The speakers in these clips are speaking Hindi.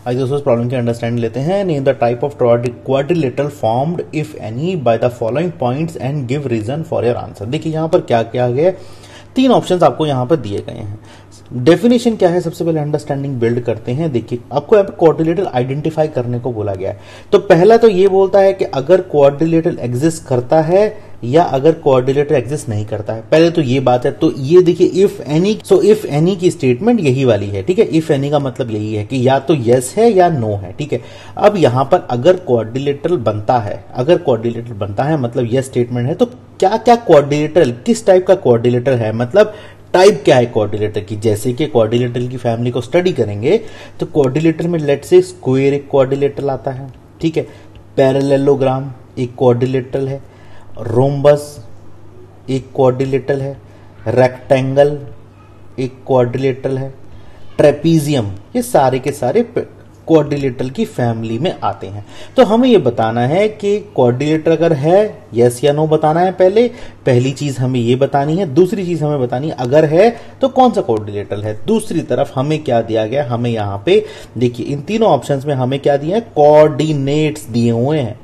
आज दोस्तों प्रॉब्लम की अंडरस्टैंडिंग लेते हैं। Name the type of quadrilateral formed if any by the following points and give reason for your answer. देखिए यहाँ पर क्या किया गया है, 3 ऑप्शंस आपको यहाँ पर दिए गए हैं। डेफिनेशन क्या है, सबसे पहले अंडरस्टैंडिंग बिल्ड करते हैं। देखिए आपको यहाँ पे क्वाड्रिलेटरल आइडेंटिफाई करने को बोला गया है। तो पहला तो ये बोलता है कि अगर क्वाड्रिलेटरल एग्जिस्ट करता है या अगर क्वाड्रिलेटरल एग्जिस्ट नहीं करता है, पहले तो ये बात है। तो ये देखिए if any, so if any की स्टेटमेंट यही वाली है, ठीक है। इफ एनी का मतलब यही है कि या तो यस है या नो है, ठीक है। अब यहां पर अगर क्वाड्रिलेटरल बनता है, अगर क्वाड्रिलेटरल बनता है मतलब यस स्टेटमेंट है, तो क्या क्या क्वाड्रिलेटरल, किस टाइप का क्वाड्रिलेटरल है, मतलब टाइप क्या है क्वाड्रिलेटरल की। जैसे कि क्वाड्रिलेटरल की फैमिली को स्टडी करेंगे तो क्वाड्रिलेटरल में लेट्स से स्क्वायर एक क्वाड्रिलेटरल आता है, ठीक है। पैरेललोग्राम एक क्वाड्रिलेटरल है, रोम्बस एक क्वाड्रिलेटरल है, रेक्टेंगल एक क्वाड्रिलेटरल है, ट्रेपीजियम, ये सारे के सारे क्वाड्रिलेटरल की फैमिली में आते हैं। तो हमें ये बताना है कि क्वाड्रिलेटरल अगर है, यस या नो बताना है। पहली चीज हमें ये बतानी है। दूसरी चीज हमें बतानी है अगर है तो कौन सा क्वाड्रिलेटरल है। दूसरी तरफ हमें क्या दिया गया, हमें यहाँ पे देखिए इन तीनों ऑप्शंस में हमें क्या दिया है, कोऑर्डिनेट्स दिए हुए हैं,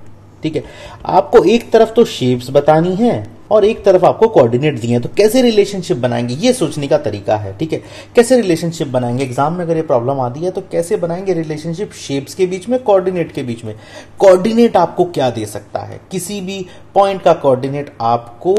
ठीक है। आपको एक तरफ तो शेप्स बतानी है और एक तरफ आपको कोऑर्डिनेट दिए हैं। तो कैसे रिलेशनशिप बनाएंगे, ये सोचने का तरीका है, ठीक है। कैसे रिलेशनशिप बनाएंगे, एग्जाम में अगर ये प्रॉब्लम आती है तो कैसे बनाएंगे रिलेशनशिप शेप्स के बीच में, कोऑर्डिनेट के बीच में। कोऑर्डिनेट आपको क्या दे सकता है, किसी भी पॉइंट का कोऑर्डिनेट आपको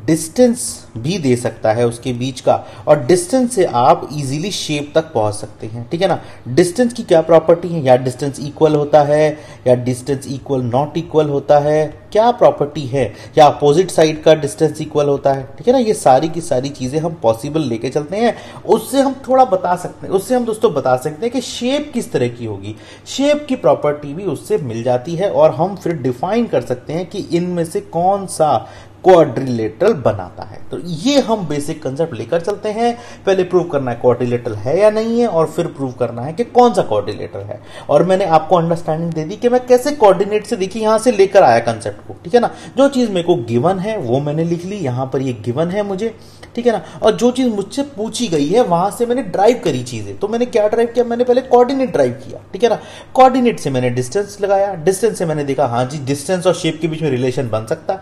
डिस्टेंस भी दे सकता है उसके बीच का, और डिस्टेंस से आप इजीली शेप तक पहुंच सकते हैं, ठीक है ना। डिस्टेंस की क्या प्रॉपर्टी है, या डिस्टेंस इक्वल होता है या डिस्टेंस इक्वल नॉट इक्वल होता है, क्या प्रॉपर्टी है, या अपोजिट साइड का डिस्टेंस इक्वल होता है, ठीक है ना। ये सारी की सारी चीजें हम पॉसिबल लेके चलते हैं, उससे हम थोड़ा बता सकते हैं, उससे हम दोस्तों बता सकते हैं कि शेप किस तरह की होगी। शेप की प्रॉपर्टी भी उससे मिल जाती है और हम फिर डिफाइन कर सकते हैं कि इनमें से कौन सा क्वाड्रिलेटरल बनाता है। तो ये हम बेसिक कंसेप्ट लेकर चलते हैं। पहले प्रूव करना है क्वाड्रिलेटरल है या नहीं है, और फिर प्रूव करना है कि कौन सा क्वाड्रिलेटरल है। और मैंने आपको अंडरस्टैंडिंग दे दी कि मैं कैसे कोऑर्डिनेट से, देखिए यहां से लेकर आया कंसेप्ट को, ठीक है ना। जो चीज मेरे को गिवन है वो मैंने लिख ली, यहां पर ये गिवन है मुझे, ठीक है ना। और जो चीज मुझसे पूछी गई है वहां से मैंने ड्राइव करी चीजें। तो मैंने क्या ड्राइव किया, मैंने पहले कोऑर्डिनेट ड्राइव किया, ठीक है ना। कोऑर्डिनेट से मैंने डिस्टेंस लगाया, डिस्टेंस से मैंने देखा हाँ जी डिस्टेंस और शेप के बीच में रिलेशन बन सकता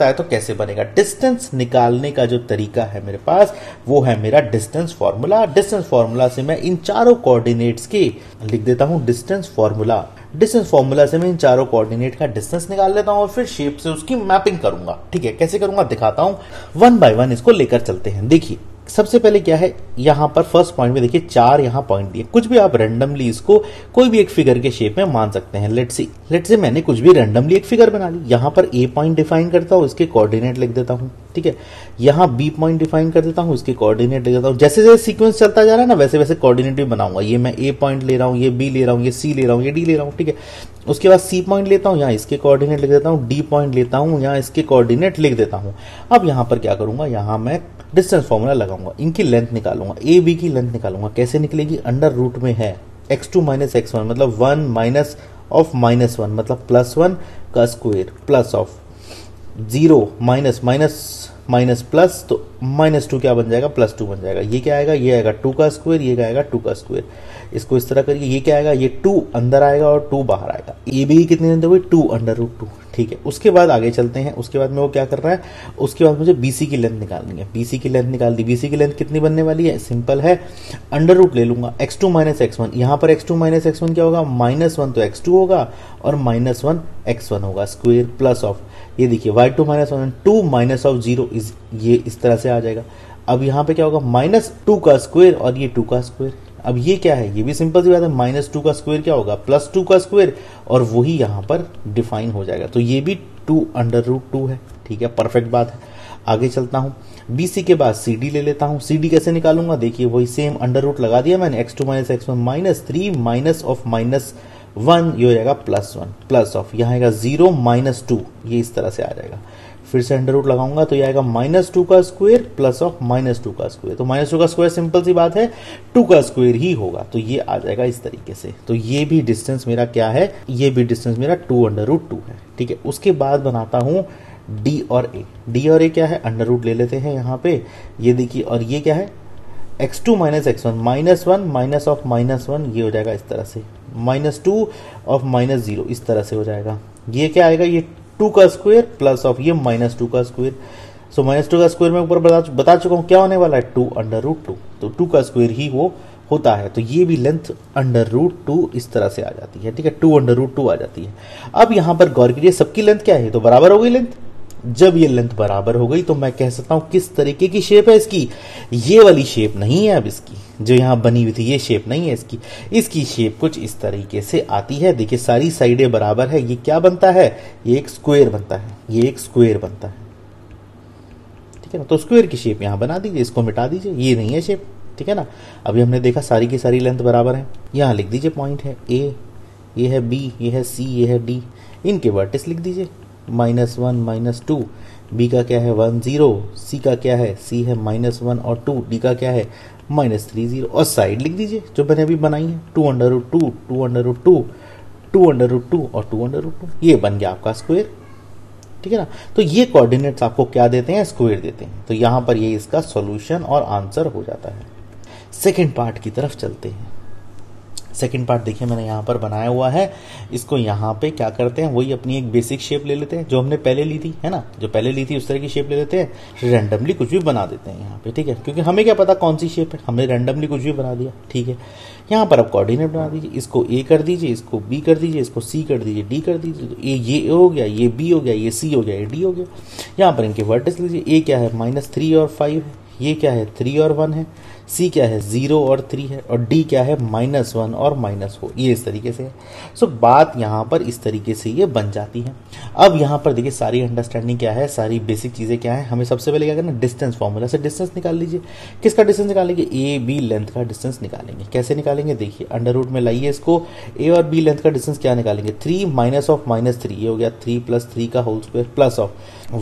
है। तो कैसे बनेगा, डिस्टेंस निकालने का जो तरीका है मेरे पास वो है मेरा डिस्टेंस फॉर्मूला। डिस्टेंस फॉर्मूला से मैं इन चारों कोऑर्डिनेट्स के लिख देता हूं डिस्टेंस फॉर्मूला। डिस्टेंस फॉर्मूला से मैं इन चारों कोऑर्डिनेट का डिस्टेंस निकाल लेता हूं और फिर शेप से उसकी मैपिंग करूंगा, ठीक है। कैसे करूंगा दिखाता हूं, 1 बाय 1 इसको लेकर चलते हैं। देखिए सबसे पहले क्या है, यहां पर फर्स्ट पॉइंट में देखिए 4 यहां पॉइंट दिए। कुछ भी आप रैंडमली इसको कोई भी एक फिगर के शेप में मान सकते हैं। लेट्स से मैंने कुछ भी रैंडमली एक फिगर बना ली। यहां पर ए पॉइंट डिफाइन करता हूं, इसके कोऑर्डिनेट लिख देता हूं, ठीक है। यहां बी पॉइंट डिफाइन कर देता हूं, इसके कोऑर्डिनेट लिख देता हूं। जैसे जैसे सीक्वेंस चलता जा रहा है ना वैसे वैसे कोऑर्डिनेट भी बनाऊंगा। ये मैं ए पॉइंट ले रहा हूं, ये बी ले रहा हूं, ये सी ले रहा हूं, ये डी ले रहा हूं, ठीक है। उसके बाद सी पॉइंट लेता हूं, यहां इसके कोऑर्डिनेट लिख देता हूं, डी पॉइंट लेता हूं, यहां इसके कोऑर्डिनेट लिख देता हूं। अब यहां पर क्या करूंगा, यहां मैं डिस्टेंस फॉर्मूला लगाऊंगा, इनकी लेंथ निकालूंगा, ए बी की लेंथ निकालूंगा। कैसे निकलेगी, अंडर रूट में है x2 माइनस x1 मतलब 1 माइनस ऑफ -1 मतलब +1 का square, plus of 0 minus minus minus plus, तो -2 क्या बन जाएगा, +2 बन जाएगा। ये क्या आएगा, ये आएगा 2 का स्क्वायर, ये आएगा 2 का स्क्वायर। इसको इस तरह करिए, ये क्या आएगा, ये 2 अंदर आएगा और 2 बाहर आएगा। ये भी कितनी लेंथ हुई, 2 अंडर रूट 2, ठीक है। उसके बाद आगे चलते हैं। उसके बाद में वो क्या कर रहा है, उसके बाद मुझे BC की लेंथ निकालनी है। BC की लेंथ निकाल दी। BC की लेंथ कितनी बनने वाली है, सिंपल है, अंडर रूट ले लूंगा, x2 माइनस x1। यहां पर x2 माइनस x1 क्या होगा, -1 तो x2 होगा और -1 x1 होगा, स्क्वायर प्लस ऑफ, ये देखिए y2 माइनस 1 2 माइनस ऑफ 0 ये इस तरह से आ जाएगा। अब यहां पे क्या होगा, -2 का स्क्वायर और ये 2 का स्क्वायर। अब ये क्या है, ये भी सिंपल सी बात है, -2 का स्क्वायर क्या होगा, +2 का स्क्वायर, और वही यहां पर डिफाइन हो जाएगा। तो ये भी 2 अंडर रूट 2 है, ठीक है, परफेक्ट बात है। आगे चलता हूं, BC के बाद CD ले लेता हूं। CD कैसे निकालूंगा, देखिए वही सेम अंडर रूट लगा दिया मैंने, x2 minus x1 -3 minus of -1 ये हो जाएगा +1 प्लस ऑफ, यहाँ आएगा 0 -2, ये इस तरह से आ जाएगा। फिर से अंडर रूट लगाऊंगा तो ये आएगा -2 का स्क्वायर प्लस ऑफ -2 का स्क्वायर। तो -2 का स्क्वायर सिंपल सी बात है 2 का स्क्वायर ही होगा, तो ये आ जाएगा इस तरीके से। तो ये भी डिस्टेंस मेरा क्या है, ये भी डिस्टेंस मेरा 2 अंडर रूट 2 है, ठीक है। उसके बाद बनाता हूं D और A। D और A क्या है, अंडर रूट ले लेते हैं यहाँ पे, ये देखिए, और ये क्या है, x2 minus x1 -1 minus of -1 ये हो जाएगा इस तरह से, -2 ऑफ -0 इस तरह से हो जाएगा। ये क्या आएगा, ये 2 का स्क्वायर प्लस ऑफ ये -2 का स्क्वायर। सो -2 का स्क्वायर मैं ऊपर बता चुका हूँ क्या होने वाला है, 2√2। तो 2 का स्क्वायर ही वो होता है। तो ये भी लेंथ √2 इस तरह से आ जाती है, ठीक है, 2√2 आ जाती है। अब यहां पर गौर कीजिए सबकी लेंथ क्या है, तो बराबर हो गई लेंथ। जब ये लेंथ बराबर हो गई तो मैं कह सकता हूं किस तरीके की शेप है इसकी, ये वाली शेप नहीं है अब इसकी, जो यहां बनी हुई थी ये शेप नहीं है इसकी। इसकी शेप कुछ इस तरीके से आती है। देखिए सारी साइडें बराबर है, ये क्या बनता है, ये एक स्क्वायर बनता है, ये एक स्क्वायर बनता है, ठीक है ना। तो स्क्वायर की शेप यहां बना दीजिए, इसको मिटा दीजिए, ये नहीं है शेप, ठीक है ना। अभी हमने देखा सारी की सारी लेंथ बराबर है। यहां लिख दीजिए पॉइंट है ए, ये है बी, ये है सी, ये है डी, इनके वर्टेक्स लिख दीजिए, -1 -2, बी का क्या है 1 0, सी का क्या है, सी है -1 और 2, डी का क्या है -3 0, और साइड लिख दीजिए जो मैंने अभी बनाई है 2√2 2√2 2√2 और 2√2, ये बन गया आपका स्क्वायर, ठीक है ना। तो ये कोऑर्डिनेट्स आपको क्या देते हैं, स्क्वायर देते हैं। तो यहां पर ये इसका सॉल्यूशन और आंसर हो जाता है। सेकंड पार्ट की तरफ चलते हैं। सेकंड पार्ट देखिए मैंने यहाँ पर बनाया हुआ है, इसको यहाँ पे क्या करते हैं, वही अपनी एक बेसिक शेप ले लेते हैं जो हमने पहले ली थी, है ना, जो पहले ली थी उस तरह की शेप ले लेते हैं, रैंडमली कुछ भी बना देते हैं यहाँ पे, ठीक है, क्योंकि हमें क्या पता कौन सी शेप है, हमने रैंडमली कुछ भी बना दिया, ठीक है। यहाँ पर आप कोऑर्डिनेट बना दीजिए, इसको ए कर दीजिए, इसको बी कर दीजिए, इसको सी कर दीजिए, डी कर दीजिए, तो ये हो गया, ये बी हो गया, ये सी हो गया, ये डी हो गया। यहाँ पर इनके वर्टेक्स लीजिए, ए क्या है -3 और 5 है, ये क्या है 3 और 1 है, सी क्या है 0 और 3 है, और डी क्या है -1 और -4, ये इस तरीके से है। सो बात यहाँ पर इस तरीके से ये बन जाती है। अब यहाँ पर देखिए सारी अंडरस्टैंडिंग क्या है, सारी बेसिक चीजें क्या है, हमें सबसे पहले क्या करना, डिस्टेंस फॉर्मूला से डिस्टेंस निकाल लीजिए। किसका डिस्टेंस निकालेंगे, ए बी लेंथ का डिस्टेंस निकालेंगे। कैसे निकालेंगे, देखिए अंडर रूट में लाइए इसको, ए और बी लेंथ का डिस्टेंस क्या निकालेंगे, 3 माइनस ऑफ -3, ये हो गया 3 + 3 का whole square, plus of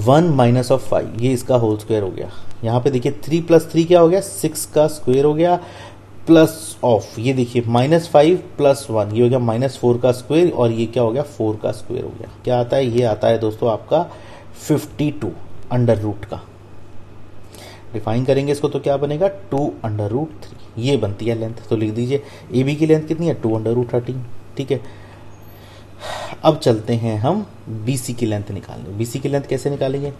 1 minus of 5, ये इसका होल स्क्वायर हो गया। यहाँ पे देखिए 3 + 3 क्या हो गया, 6 का स्क्वायर हो गया, प्लस ऑफ ये देखिए -5 + 1, ये हो गया -4 का स्क्वायर, और ये क्या हो गया 4 का स्क्वायर हो गया। क्या आता है, ये आता है दोस्तों आपका 52 अंडर रूट का। डिफाइन करेंगे इसको तो क्या बनेगा 2√3, ये बनती है लेंथ। तो लिख दीजिए ए बी की लेंथ कितनी है 2√13, ठीक है। अब चलते हैं हम BC की लेंथ निकालने। BC की लेंथ कैसे निकालेंगे,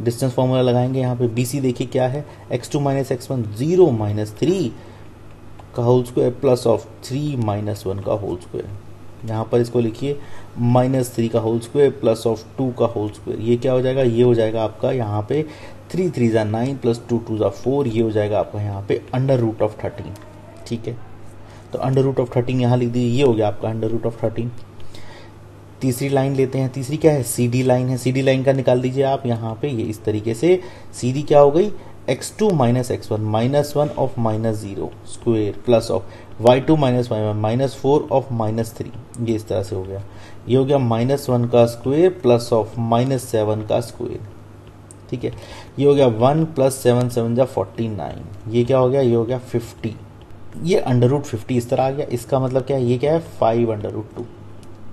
डिस्टेंस फॉर्मूला लगाएंगे। यहाँ पे BC देखिए क्या है, x2 - x1 0 - 3 का होल स्क्वायर प्लस ऑफ 3 - 1 का होल स्क्वायर। यहाँ पर इसको लिखिए -3 का होल स्क्वायर प्लस ऑफ 2 का होल स्क्वायर। ये क्या हो जाएगा, ये हो जाएगा आपका यहाँ पे 3 3 = 9 + 2 2 = 4, ये हो जाएगा आपका यहाँ पे √13, ठीक है। तो √13 यहाँ लिख दीजिए, ये हो गया आपका √13। तीसरी लाइन लेते हैं, तीसरी क्या है CD लाइन है, CD लाइन का निकाल दीजिए आप यहाँ पे, ये इस तरीके से CD क्या हो गई, x2 - x1 -1 of -0 square plus of y2 - y1 -4 of -3, ये इस तरह से हो गया। ये हो गया -1 का स्क्वायर प्लस ऑफ -7 का स्क्वायर, ठीक है। ये हो गया 1 + 7 7 = 49, ये क्या हो गया, ये हो गया 50, ये √50 इस तरह आ गया। इसका मतलब क्या है, ये क्या है 5√2,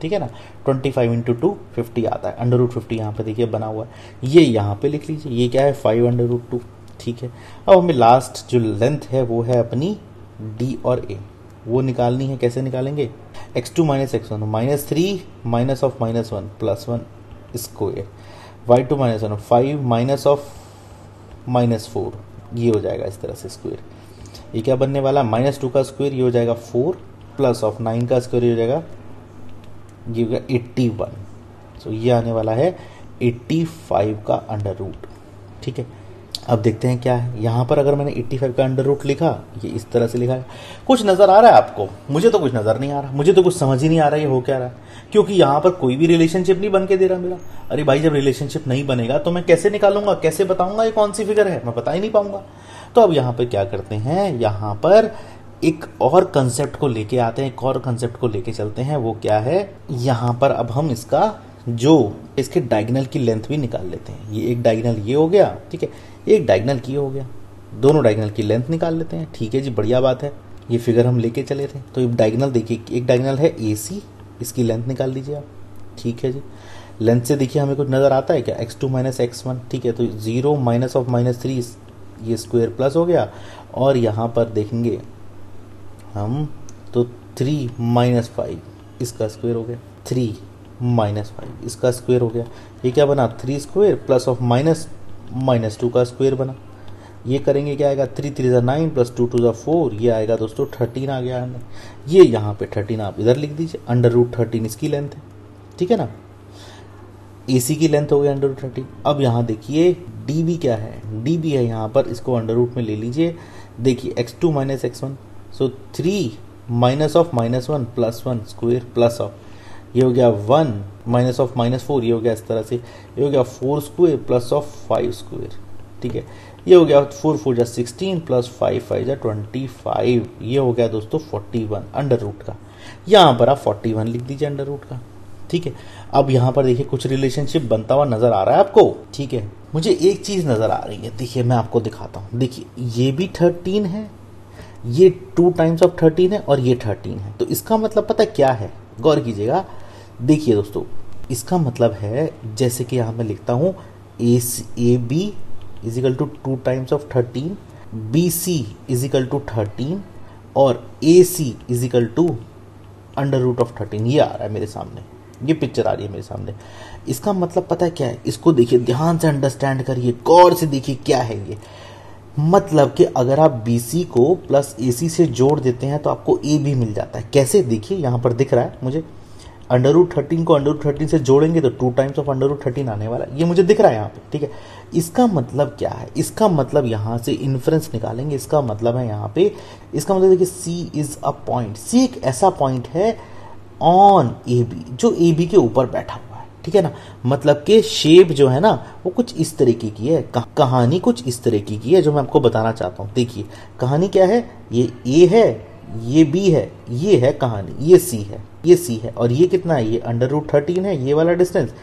ठीक है ना। 25 × 2 50 आता है, √50 यहाँ पे देखिए बना हुआ है, ये यहाँ पे लिख लीजिए, ये क्या है 5√2, ठीक है। अब हमें लास्ट जो लेंथ है वो है अपनी D और A, वो निकालनी है। कैसे निकालेंगे, x2 - x1 -3 minus of -1 + 1 square, y2 - 1 5 minus of -4, ये हो जाएगा इस तरह से स्क्वायर। ये क्या बनने वाला, -2 का स्क्वायर, ये हो जाएगा 4 प्लस ऑफ 9 का स्क्वायर, ये हो जाएगा ये होगा 81। सो ये आने वाला है 85 का अंडर रूट, ठीक है। अब देखते हैं क्या है यहाँ पर। अगर मैंने 85 का अंडर रूट लिखा, ये इस तरह से लिखा है, कुछ नजर आ रहा है आपको, मुझे तो कुछ नजर नहीं आ रहा, मुझे तो कुछ समझ ही नहीं आ रहा है ये हो क्या रहा है, क्योंकि यहाँ पर कोई भी रिलेशनशिप नहीं बन के दे रहा मेरा। अरे भाई जब रिलेशनशिप नहीं बनेगा तो मैं कैसे निकालूंगा, कैसे बताऊंगा ये कौन सी फिगर है, मैं बता ही नहीं पाऊंगा। तो अब यहाँ पर क्या करते हैं, यहाँ पर एक और कंसेप्ट को लेके आते हैं, एक और कंसेप्ट को लेके चलते हैं। वो क्या है, यहाँ पर अब हम इसका जो इसके डायगोनल की लेंथ भी निकाल लेते हैं। ये एक डायगोनल ये हो गया, ठीक है, एक डायगोनल की हो गया, दोनों डायगोनल की लेंथ निकाल लेते हैं। ठीक है जी, बढ़िया बात है, ये फिगर हम लेके चले थे। तो डायगोनल देखिए, एक डायगोनल है AC, इसकी लेंथ निकाल दीजिए आप। ठीक है जी, लेंथ से देखिए हमें कुछ नजर आता है क्या, x2 - x1, ठीक है। तो 0 माइनस ऑफ -3 ये स्क्वायर प्लस हो गया, और यहाँ पर देखेंगे हम तो 3 माइनस 5 इसका स्क्वायर हो गया, 3 माइनस 5 इसका स्क्वायर हो गया। ये क्या बना, 3 स्क्वायर प्लस ऑफ माइनस 2 का स्क्वायर बना। ये करेंगे क्या आएगा, 3 3 9 प्लस 2 2 4, ये आएगा दोस्तों 13 आ गया। ये यहाँ पे 13 आप इधर लिख दीजिए, अंडर रूट 13 इसकी लेंथ है, ठीक है ना, AC की लेंथ हो गई अंडर रूट 13। अब यहाँ देखिए DB क्या है, DB है यहाँ पर, इसको अंडर रूट में ले लीजिए। देखिए x2 minus x1, so 3 minus of -1 plus 1 square plus of, ये हो गया 1 माइनस ऑफ -4, ये हो गया इस तरह से, ये हो गया 4 स्क्वायर प्लस ऑफ 5 स्क्वायर, ठीक है। ये हो गया 4 4 जा 16 प्लस 5 5 जा 25, ये हो गया दोस्तों 41 अंडर रूट का। यहाँ पर आप 41 लिख दीजिए अंडर रूट का, ठीक है। अब यहाँ पर देखिए कुछ रिलेशनशिप बनता हुआ नजर आ रहा है आपको, ठीक है। मुझे एक चीज नजर आ रही है, देखिए मैं आपको दिखाता हूँ। देखिए ये भी 13 है, ये 2 टाइम्स ऑफ 13 है, और ये 13 है। तो इसका मतलब पता क्या है, गौर कीजिएगा। देखिए दोस्तों, इसका मतलब है जैसे कि यहाँ मैं लिखता हूँ AB equal to 2 times of 13, BC equal to 13, और AC equal to under root of 13। ये आ रहा है मेरे सामने, ये पिक्चर आ रही है मेरे सामने। इसका मतलब पता है क्या है, इसको देखिए ध्यान से अंडरस्टैंड करिए, गौर से देखिए क्या है ये। मतलब कि अगर आप BC को प्लस AC से जोड़ देते हैं तो आपको AB मिल जाता है। कैसे, देखिए यहाँ पर दिख रहा है मुझे, अंडर रूट 13 को अंडर रूट 13 से जोड़ेंगे तो 2 टाइम्स ऑफ अंडर रूट 13 आने वाला है, ये मुझे दिख रहा है यहाँ पे, ठीक है। इसका मतलब क्या है, इसका मतलब यहाँ से इन्फ्रेंस निकालेंगे। इसका मतलब है यहाँ पे, इसका मतलब देखिए C is a point, C एक ऐसा पॉइंट है ऑन AB जो AB के ऊपर बैठा हुआ है, ठीक है ना। मतलब कि शेप जो है ना वो कुछ इस तरीके की है, कहानी कुछ इस तरीके की है जो मैं आपको बताना चाहता हूँ। देखिए कहानी क्या है, ये A है, ये B है, ये है कहानी, ये C है, ये C है, और ये कितना है, ये अंडर रूट 13 है, ये वाला डिस्टेंस,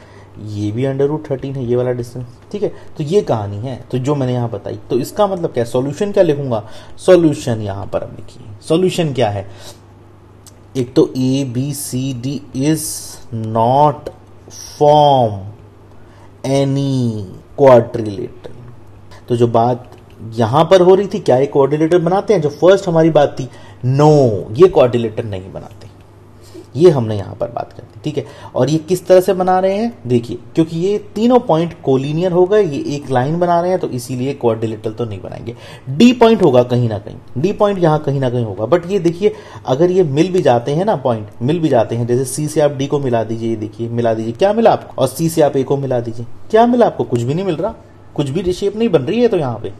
ये भी अंडर रूट 13 है, ये वाला डिस्टेंस, ठीक है। तो ये कहानी है, तो जो मैंने यहाँ बताई। तो इसका मतलब क्या है, सॉल्यूशन क्या लिखूंगा, सॉल्यूशन यहाँ पर अब लिखिए, सॉल्यूशन क्या है। एक तो ABCD is not form any quadrilateral. तो जो बात यहां पर हो रही थी, क्या ये क्वाड्रिलेटर बनाते हैं, जो फर्स्ट हमारी बात थी, नो ये क्वाड्रिलेटर नहीं बनाते, ये हमने यहां पर बात कर दी, ठीक है। और ये किस तरह से बना रहे हैं, देखिए क्योंकि ये तीनों पॉइंट कोलिनियर हो गए, ये एक लाइन बना रहे हैं, तो इसीलिए क्वाड्रिलेटरल तो नहीं बनाएंगे। डी पॉइंट होगा कहीं ना कहीं, डी पॉइंट यहां कहीं ना कहीं होगा, बट ये देखिए अगर ये मिल भी जाते हैं ना, पॉइंट मिल भी जाते हैं, जैसे सी से आप डी को मिला दीजिए, ये देखिए मिला दीजिए, क्या मिला आपको, और सी से आप ए को मिला दीजिए, क्या मिला आपको, कुछ भी नहीं मिल रहा, कुछ भी शेप नहीं बन रही है। तो यहाँ पे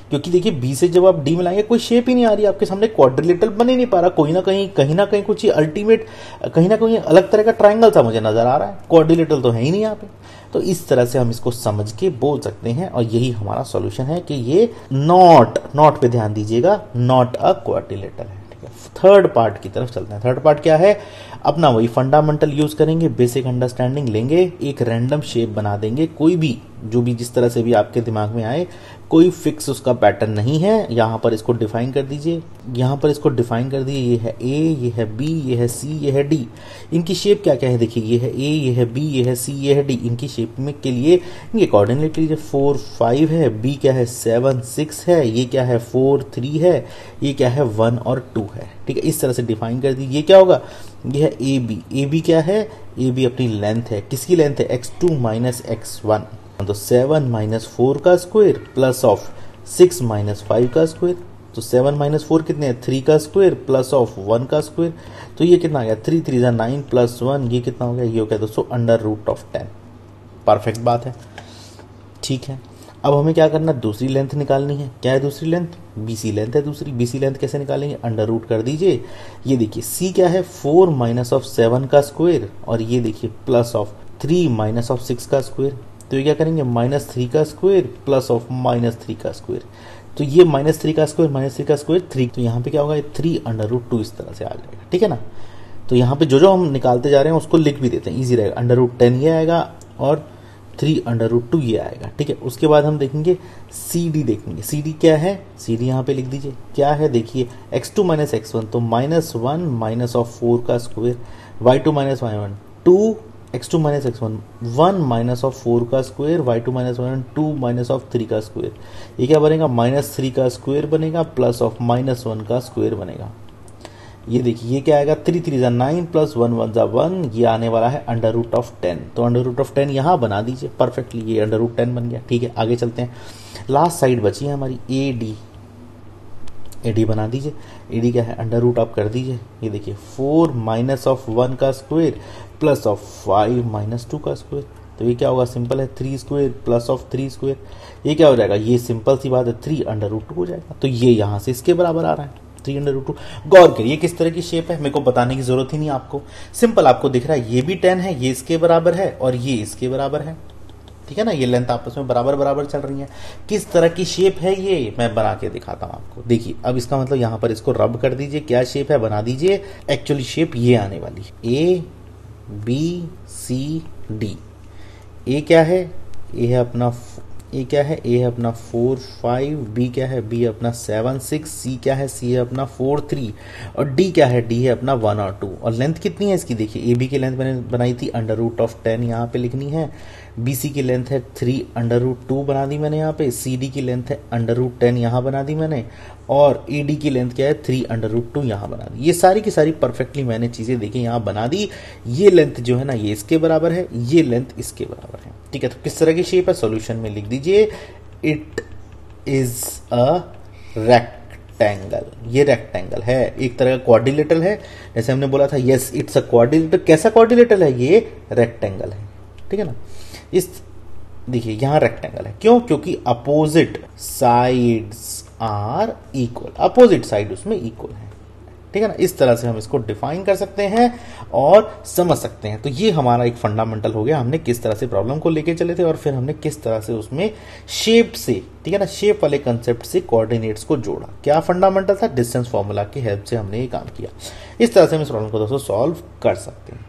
क्योंकि देखिए बी से जब आप डी मिलाएंगे कोई शेप ही नहीं आ रही आपके सामने, क्वाड्रिलेटरल बन ही नहीं पा रहा, कोई ना कहीं कुछ अल्टीमेट कहीं ना कहीं अलग तरह का ट्रायंगल सा मुझे नजर आ रहा है, क्वाड्रिलेटरल तो है ही नहीं यहाँ पे। तो इस तरह से हम इसको समझ के बोल सकते हैं, और यही हमारा सॉल्यूशन है कि ये नॉट पे ध्यान दीजिएगा, नॉट अ क्वाड्रिलेटरल है, ठीक है। थर्ड पार्ट की तरफ चलते हैं। थर्ड पार्ट क्या है, अपना वही फंडामेंटल यूज करेंगे, बेसिक अंडरस्टैंडिंग लेंगे, एक रैंडम शेप बना देंगे, कोई भी जो भी जिस तरह से भी आपके दिमाग में आए, कोई फिक्स उसका पैटर्न नहीं है। यहाँ पर इसको डिफाइन कर दीजिए, यहाँ पर इसको डिफाइन कर दिए, ये है ए, ये है बी, ये है सी, ये है डी। इनकी शेप क्या क्या है देखिए, ये है ए, ये है बी, ये है सी, ये है डी। इनकी शेप में के लिए इनके कोऑर्डिनेट लीजिए, 4 5 है, बी क्या है 7 6 है, ये क्या है 4 3 है, ये क्या है 1 और 2 है, ठीक है। इस तरह से डिफाइन कर दी। ये क्या होगा, ये है ए बी, ए बी क्या है, ए बी अपनी लेंथ है, किसकी लेंथ है, x2 माइनस x1, तो 7 माइनस 4 का स्क्वायर प्लस ऑफ 6 माइनस 5 का स्क्वायर, तो 7 माइनस 4 कितने हैं, 3 का स्क्वायर प्लस ऑफ 1 का स्क्वायर, तो ये कितना आ गया 3 3 9 प्लस 1, ये कितना हो गया, ये हो गया दोस्तों अंडर रूट ऑफ 10। परफेक्ट बात है, ठीक है। अब हमें क्या करना, दूसरी लेंथ निकालनी है। क्या है दूसरी लेंथ, BC लेंथ है दूसरी। BC लेंथ कैसे निकालेंगे, अंडर रूट कर दीजिए। ये देखिए C क्या है 4 माइनस ऑफ 7 का स्क्वायर, और ये देखिए प्लस ऑफ 3 माइनस ऑफ 6 का स्क्वायर, तो ये क्या करेंगे -3 का स्क्वायर प्लस ऑफ -3 का स्क्वायर, तो ये -3 का स्क्वायर 3, तो यहाँ पे क्या होगा 3 अंडर रूट 2 इस तरह से आ जाएगा, ठीक है ना। तो यहाँ पे जो हम निकालते जा रहे हैं उसको लिख भी देते हैं, इजी रहेगा। अंडर रूट 10 ये आएगा और 3 अंडर रूट 2 ये आएगा, ठीक है। उसके बाद हम देखेंगे CD, देखेंगे CD क्या है, CD यहाँ पे लिख दीजिए, क्या है देखिए x2 माइनस x1, तो -1 माइनस ऑफ 4 का square, y2 minus y1, 2 x2 minus x1 1 minus of 4 का square, y2 minus 1 2 minus of 3 का स्क्वायर, ये क्या बनेगा -3 का स्क्वायर बनेगा प्लस ऑफ -1 का स्क्वायर बनेगा। ये देखिए ये क्या आएगा 3 3 जा 9 प्लस 1 1 जा 1, ये आने वाला है √10। तो √10 यहाँ बना दीजिए परफेक्टली, ये √10 बन गया। ठीक है आगे चलते हैं, लास्ट साइड बची है हमारी AD बना दीजिए। AD क्या है अंडर आप कर दीजिए, ये देखिए 4 माइनस ऑफ 1 का स्क्वायर प्लस ऑफ 5 माइनस 2 का स्क्वायर, तो ये क्या होगा सिंपल है 3 स्क्वायर प्लस ऑफ 3 स्क्वायर, ये क्या हो जाएगा, ये सिंपल सी बात है 3 √2 हो जाएगा। तो ये यहाँ से इसके बराबर आ रहा है 3 √2। गौर करिए किस तरह की शेप है, मेरे को बताने की जरूरत ही नहीं आपको, सिंपल आपको दिख रहा है ये भी 10 है, ये इसके बराबर है और ये इसके बराबर है। ठीक है ना, ये लेंथ आपस में बराबर बराबर चल रही है। किस तरह की शेप है ये मैं बना के दिखाता हूं आपको। देखिए अब इसका मतलब यहां पर इसको रब कर दीजिए, क्या शेप है बना दीजिए। एक्चुअली शेप ये आने वाली है ABCD। ए क्या है, ए है अपना ए क्या है, ए है अपना 4 5, बी क्या है, बी अपना 7 6, सी क्या है, सी है अपना 4 3 और डी क्या है, डी है अपना 1 और 2। और लेंथ कितनी है इसकी, देखिए ए बी की लेंथ मैंने बनाई थी √10 यहाँ पे लिखनी है, बी सी की लेंथ है 3 √2 बना दी मैंने यहाँ पे, सी डी की लेंथ है √10 यहाँ बना दी मैंने, और ए डी की लेंथ क्या है 3 √2 यहाँ बना दी। ये सारी की सारी परफेक्टली मैंने चीजें देखी यहाँ बना दी। ये लेंथ जो है ना ये इसके बराबर है, ये लेंथ इसके बराबर है। ठीक है, तो किस तरह की शेप है सोल्यूशन में लिख दीजिए, इट इज अ रेक्टेंगल। ये रेक्टेंगल है, एक तरह का क्वाड्रिलेटरल है, जैसे हमने बोला था यस इट्स अ क्वाड्रिलेटरल। कैसा क्वाड्रिलेटरल है, ये रेक्टेंगल है। ठीक है ना, इस देखिए यहां रेक्टेंगल है, क्यों, क्योंकि opposite sides are equal, opposite side उसमें इक्वल है। ठीक है ना, इस तरह से हम इसको डिफाइन कर सकते हैं और समझ सकते हैं। तो ये हमारा एक फंडामेंटल हो गया, हमने किस तरह से प्रॉब्लम को लेके चले थे और फिर हमने किस तरह से उसमें शेप से, ठीक है ना, शेप वाले कंसेप्ट से कोऑर्डिनेट्स को जोड़ा। क्या फंडामेंटल था, डिस्टेंस फॉर्मूला की हेल्प से हमने ये काम किया। इस तरह से हम इस प्रॉब्लम को दोस्तों सॉल्व कर सकते हैं।